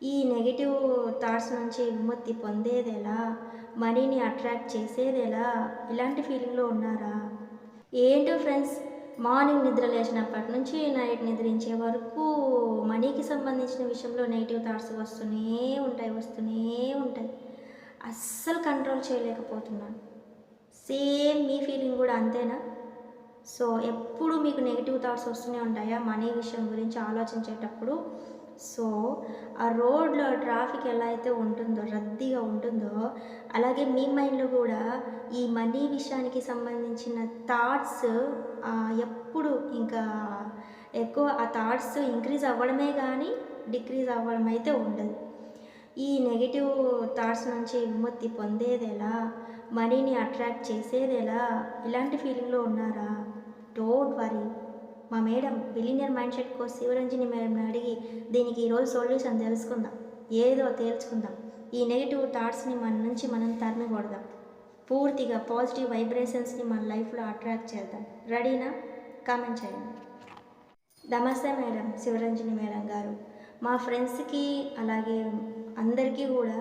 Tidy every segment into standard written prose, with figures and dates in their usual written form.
ఈ negative thoughts నుంచి విముక్తి పొందేదెలా? మనీని అట్రాక్ట్ చేసేదెలా? ఇలాంటి ఫీలింగ్‌లో ఉన్నారా? ఏంటో ఫ్రెండ్స్, మార్నింగ్ నిద్ర లేచినప్పటి నుంచి నైట్ నిద్రించే వరకు మనీకి సంబంధించిన విషయంలో నెగెటివ్ థాట్స్ వస్తూనే ఉంటాయి. అస్సలు కంట్రోల్ చేయలేకపోతున్నాను. సేమ్ మీ ఫీలింగ్ కూడా అంతేనా? సో ఎప్పుడు మీకు నెగిటివ్ థాట్స్ వస్తూనే ఉంటాయా మనీ విషయం గురించి ఆలోచించేటప్పుడు? సో ఆ రోడ్లో ట్రాఫిక్ ఎలా అయితే ఉంటుందో, రద్దీగా ఉంటుందో, అలాగే మీ మైండ్లో కూడా ఈ మనీ విషయానికి సంబంధించిన థాట్స్ ఎప్పుడు ఇంకా ఎక్కువ ఆ థాట్స్ ఇంక్రీజ్ అవ్వడమే కానీ డిక్రీజ్ అవ్వడం అయితే ఉండదు. ఈ నెగెటివ్ థాట్స్ నుంచి విముక్తి పొందేదెలా? మనీని అట్రాక్ట్ చేసేదెలా? ఇలాంటి ఫీలింగ్‌లో ఉన్నారా? Don't worry. మా madam billionaire mindset course Shivaranjani మేడంని అడిగి దీనికి ఈరోజు సొల్యూషన్ తెలుసుకుందాం. ఏదో తేల్చుకుందాం. ఈ నెగటివ్ థాట్స్ని మన నుంచి మనం తరిమికొడదాం. పూర్తిగా పాజిటివ్ వైబ్రేషన్స్ని మన లైఫ్లో అట్రాక్ట్ చేద్దాం. రెడీనా? కామెంట్ చేయండి. నమస్తే మేడం, శివరంజని మేడం గారు. మా ఫ్రెండ్స్కి అలాగే అందరికీ కూడా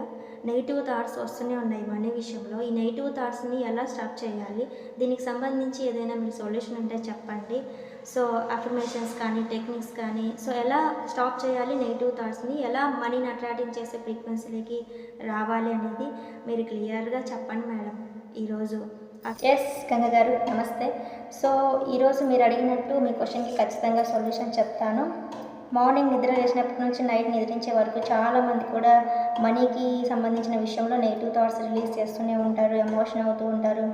నెగిటివ్ థాట్స్ వస్తూనే ఉన్నాయి మనీ విషయంలో. ఈ నెగిటివ్ థాట్స్ని ఎలా స్టాప్ చేయాలి, దీనికి సంబంధించి ఏదైనా మీరు సొల్యూషన్ ఉంటే చెప్పండి. సో అఫర్మేషన్స్ కానీ టెక్నిక్స్ కానీ, సో ఎలా స్టాప్ చేయాలి నెగిటివ్ థాట్స్ని, ఎలా మనీని అట్రాక్టింగ్ చేసే ఫ్రీక్వెన్సీలకి రావాలి అనేది మీరు క్లియర్గా చెప్పండి మేడం ఈరోజు. ఎస్ గంగ గారు, నమస్తే. సో ఈరోజు మీరు అడిగినట్టు మీ క్వశ్చన్కి ఖచ్చితంగా సొల్యూషన్ చెప్తాను. మార్నింగ్ నిద్ర లేచినప్పటి నుంచి నైట్ నిద్రించే వరకు చాలామంది కూడా మనీకి సంబంధించిన విషయంలో నెగిటివ్ థాట్స్ రిలీజ్ చేస్తూనే ఉంటారు, ఎమోషన్ అవుతూ ఉంటారు,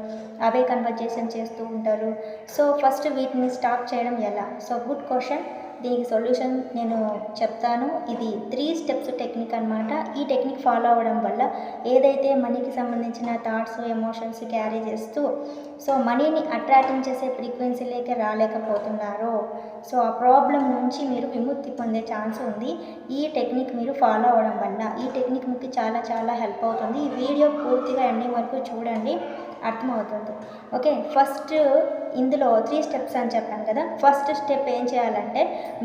అవే కన్వర్జేషన్ చేస్తూ ఉంటారు. సో ఫస్ట్ వీటిని స్టాప్ చేయడం ఎలా? So good question. దీనికి సొల్యూషన్ నేను చెప్తాను. ఇది 3 స్టెప్స్ టెక్నిక్ అనమాట. ఈ టెక్నిక్ ఫాలో అవ్వడం వల్ల ఏదైతే మనీకి సంబంధించిన థాట్స్, ఎమోషన్స్ క్యారీ చేస్తూ సో మనీని అట్రాక్టింగ్ చేసే ఫ్రీక్వెన్సీలోకి రాలేకపోతున్నారో, సో ఆ ప్రాబ్లం నుంచి మీరు విముక్తి పొందే ఛాన్స్ ఉంది ఈ టెక్నిక్ మీరు ఫాలో అవ్వడం వల్ల. ఈ టెక్నిక్ మీకు చాలా చాలా హెల్ప్ అవుతుంది. ఈ వీడియో పూర్తిగా ఎండింగ్ వరకు చూడండి, అర్థమవుతుంది. ఓకే, ఫస్ట్ ఇందులో 3 స్టెప్స్ అని చెప్పాను కదా. ఫస్ట్ స్టెప్ ఏం చేయాలంటే,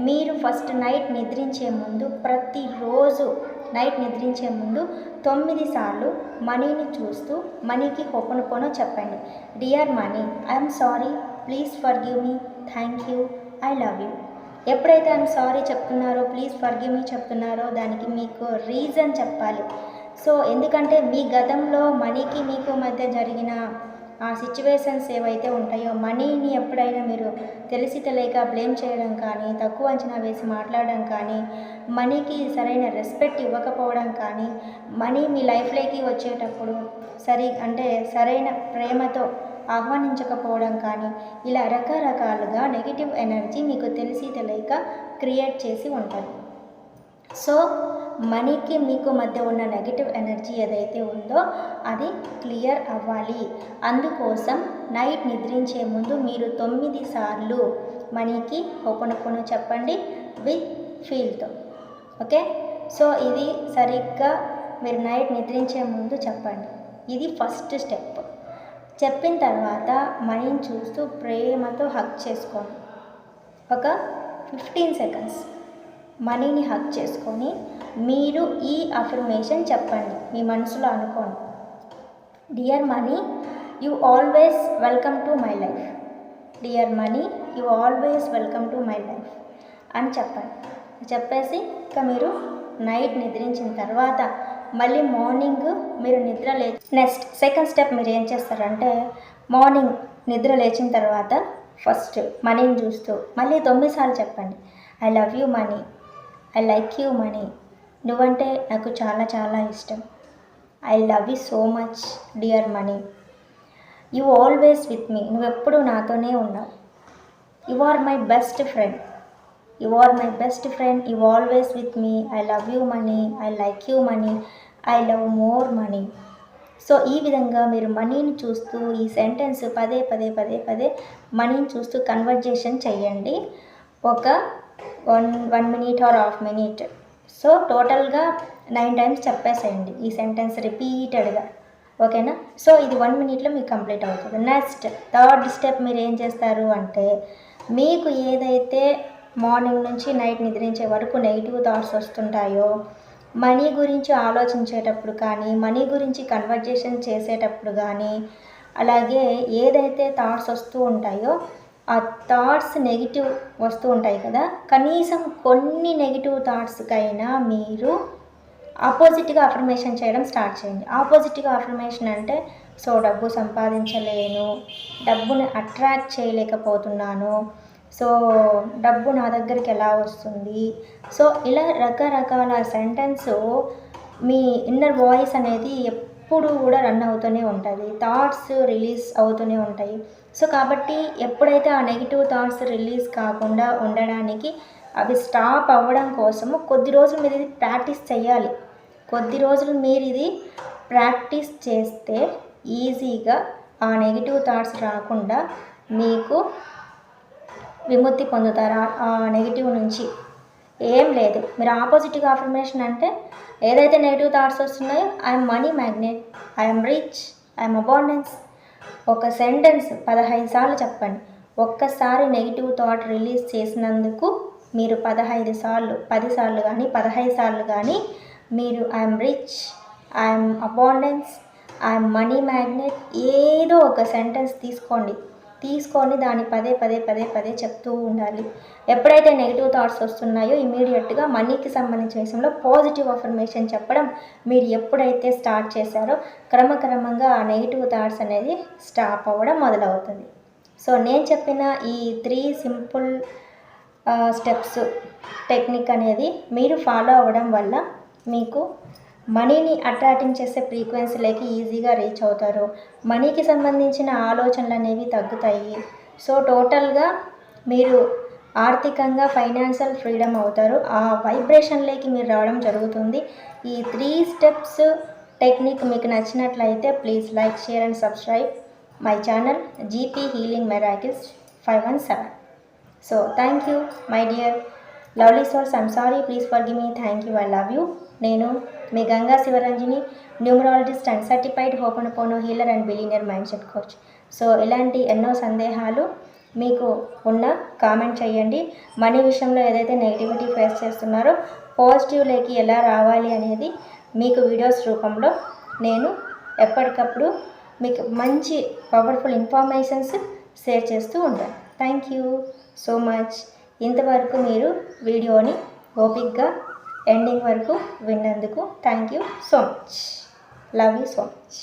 మీరు ఫస్ట్ నైట్ నిద్రించే ముందు, ప్రతిరోజు నైట్ నిద్రించే ముందు 9 సార్లు మనీని చూస్తూ మనీకి హోపనపోనో చెప్పండి. Dear money, I'm sorry, please forgive me, thank you, I love you. ఎప్పుడైతే ఐఎమ్ సారీ చెప్తున్నారో, ప్లీజ్ ఫర్గివ్ మీ చెప్తున్నారో, దానికి మీకు రీజన్ చెప్పాలి. సో ఎందుకంటే మీ గతంలో మనీకి మీకు మధ్య జరిగిన ఆ సిచ్యువేషన్స్ ఏవైతే ఉంటాయో, మనీని ఎప్పుడైనా మీరు తెలిసి తెలియక బ్లేమ్ చేయడం కానీ, తక్కువ అంచనా వేసి మాట్లాడడం కానీ, మనీకి సరైన రెస్పెక్ట్ ఇవ్వకపోవడం కానీ, మనీ మీ లైఫ్లోకి వచ్చేటప్పుడు సరైన ప్రేమతో ఆహ్వానించకపోవడం కానీ, ఇలా రకరకాలుగా నెగిటివ్ ఎనర్జీ మీకు తెలిసి తెలియక క్రియేట్ చేసి ఉంటుంది. సో మనీకి మీకు మధ్య ఉన్న నెగిటివ్ ఎనర్జీ ఏదైతే ఉందో అది క్లియర్ అవ్వాలి. అందుకోసం నైట్ నిద్రించే ముందు మీరు 9 సార్లు మనీకి హోపనపోనో చెప్పండి విత్ ఫీల్తో. ఓకే, సో ఇది సరిగ్గా మీరు నైట్ నిద్రించే ముందు చెప్పండి. ఇది ఫస్ట్ స్టెప్. చెప్పిన తర్వాత మనీని చూస్తూ ప్రేమతో హగ్ చేసుకోండి. ఒక 15 సెకండ్స్ మనీని హగ్ చేసుకొని మీరు ఈ అఫర్మేషన్ చెప్పండి, మీ మనసులో అనుకోండి. Dear money, you always welcome to my life. Dear money, you always welcome to my life అని చెప్పండి. చెప్పేసి ఇక మీరు నైట్ నిద్రించిన తర్వాత మళ్ళీ మార్నింగ్ మీరు నిద్ర నెక్స్ట్ సెకండ్ స్టెప్ మీరు ఏం చేస్తారంటే, మార్నింగ్ నిద్ర లేచిన తర్వాత ఫస్ట్ మనీని చూస్తూ మళ్ళీ 9 సార్లు చెప్పండి. I love you money, I like you money, నువ్వంటే నాకు చాలా చాలా ఇష్టం. I love you so much dear money, you always with me, నువ్వెప్పుడు నాతోనే ఉన్నావు. You are my best friend, you are my best friend, you always with me, I love you money, I like you money, I love more money. So ఈ విధంగా మీరు మనీని చూస్తూ ఈ sentence పదే పదే పదే పదే మనీని చూస్తూ కన్వర్జేషన్ చేయండి. ఒక 1 minute or half minute. So టోటల్గా 9 టైమ్స్ చెప్పేసేయండి ఈ సెంటెన్స్ రిపీటెడ్గా. ఓకేనా? సో ఇది 1 మినిట్లో మీకు కంప్లీట్ అవుతుంది. నెక్స్ట్ థర్డ్ స్టెప్ మీరు ఏం చేస్తారు అంటే, మీకు ఏదైతే మార్నింగ్ నుంచి నైట్ నిద్రించే వరకు నెగిటివ్ థాట్స్ వస్తుంటాయో, మనీ గురించి ఆలోచించేటప్పుడు కానీ, మనీ గురించి కన్వర్జేషన్ చేసేటప్పుడు కానీ, అలాగే ఏదైతే థాట్స్ వస్తూ ఉంటాయో ఆ థాట్స్ నెగిటివ్ వస్తూ ఉంటాయి కదా, కనీసం కొన్ని నెగిటివ్ థాట్స్కైనా మీరు ఆపోజిట్గా అఫర్మేషన్ చేయడం స్టార్ట్ చేయండి. ఆపోజిట్గా అఫర్మేషన్ అంటే డబ్బు సంపాదించలేను, డబ్బుని అట్రాక్ట్ చేయలేకపోతున్నాను, డబ్బు నా దగ్గరికి ఎలా వస్తుంది, ఇలా రకరకాల సెంటెన్స్ మీ ఇన్నర్ వాయిస్ అనేది ఎప్పుడు కూడా రన్ అవుతూనే ఉంటుంది. థాట్స్ రిలీజ్ అవుతూనే ఉంటాయి. కాబట్టి ఎప్పుడైతే ఆ నెగిటివ్ థాట్స్ రిలీజ్ కాకుండా ఉండడానికి, అవి స్టాప్ అవ్వడం కోసము కొద్ది రోజులు మీరు ఇది ప్రాక్టీస్ చేయాలి. కొద్ది రోజులు మీరు ఇది ప్రాక్టీస్ చేస్తే ఈజీగా ఆ నెగిటివ్ థాట్స్ రాకుండా మీకు విముక్తి పొందుతారు. ఆ నెగిటివ్ నుంచి ఏం లేదు. మీరు ఆపోజిట్గా అఫర్మేషన్ అంటే ఏదైతే నెగిటివ్ థాట్స్ వస్తున్నాయో, I'm money magnet, I'm rich, I'm abundance, ఒక సెంటెన్స్ 15 సార్లు చెప్పండి. ఒక్కసారి నెగిటివ్ థాట్ రిలీజ్ చేసినందుకు మీరు 15 సార్లు, 10 సార్లు కానీ 15 సార్లు కానీ మీరు I'm rich, I'm abundance, I'm money magnet ఏదో ఒక సెంటెన్స్ తీసుకొని దాన్ని పదే పదే చెప్తూ ఉండాలి. ఎప్పుడైతే నెగిటివ్ థాట్స్ వస్తున్నాయో ఇమీడియట్గా మనీకి సంబంధించిన విషయంలో పాజిటివ్ అఫర్మేషన్ చెప్పడం మీరు ఎప్పుడైతే స్టార్ట్ చేశారో క్రమక్రమంగా ఆ నెగిటివ్ థాట్స్ అనేది స్టాప్ అవ్వడం మొదలవుతుంది. నేను చెప్పిన ఈ 3 సింపుల్ స్టెప్స్ టెక్నిక్ అనేది మీరు ఫాలో అవ్వడం వల్ల మీకు మనీని అట్రాక్టింగ్ చేసే ఫ్రీక్వెన్సీలోకి ఈజీగా రీచ్ అవుతారు. మనీకి సంబంధించిన ఆలోచనలు అనేవి తగ్గుతాయి. టోటల్గా మీరు ఆర్థికంగా ఫైనాన్షియల్ ఫ్రీడమ్ అవుతారు. ఆ వైబ్రేషన్లోకి మీరు రావడం జరుగుతుంది. ఈ 3 స్టెప్స్ టెక్నిక్ మీకు నచ్చినట్లయితే please like, share and subscribe my channel GP healing miracles 517. Thank you my dear lovely souls. I'm sorry, please forgive me. Thank you, I love you. నేను మీ Ganga Shivaranjani, numerologist and certified ho'oponopono healer and billionaire mind set coach. ఇలాంటి ఎన్నో సందేహాలు మీకు ఉన్న comment చేయండి. Money విషయంలో ఏదైతే నెగిటివిటీ ఫేస్ చేస్తున్నారో పాజిటివ్లోకి ఎలా రావాలి అనేది మీకు వీడియోస్ రూపంలో నేను ఎప్పటికప్పుడు మీకు మంచి పవర్ఫుల్ ఇన్ఫర్మేషన్స్ షేర్ చేస్తూ ఉంటాను. Thank you so much. ఇంతవరకు మీరు వీడియోని ఓపిక్గా ఎండింగ్ వరకు విన్నందుకు thank you so much. Love you so much.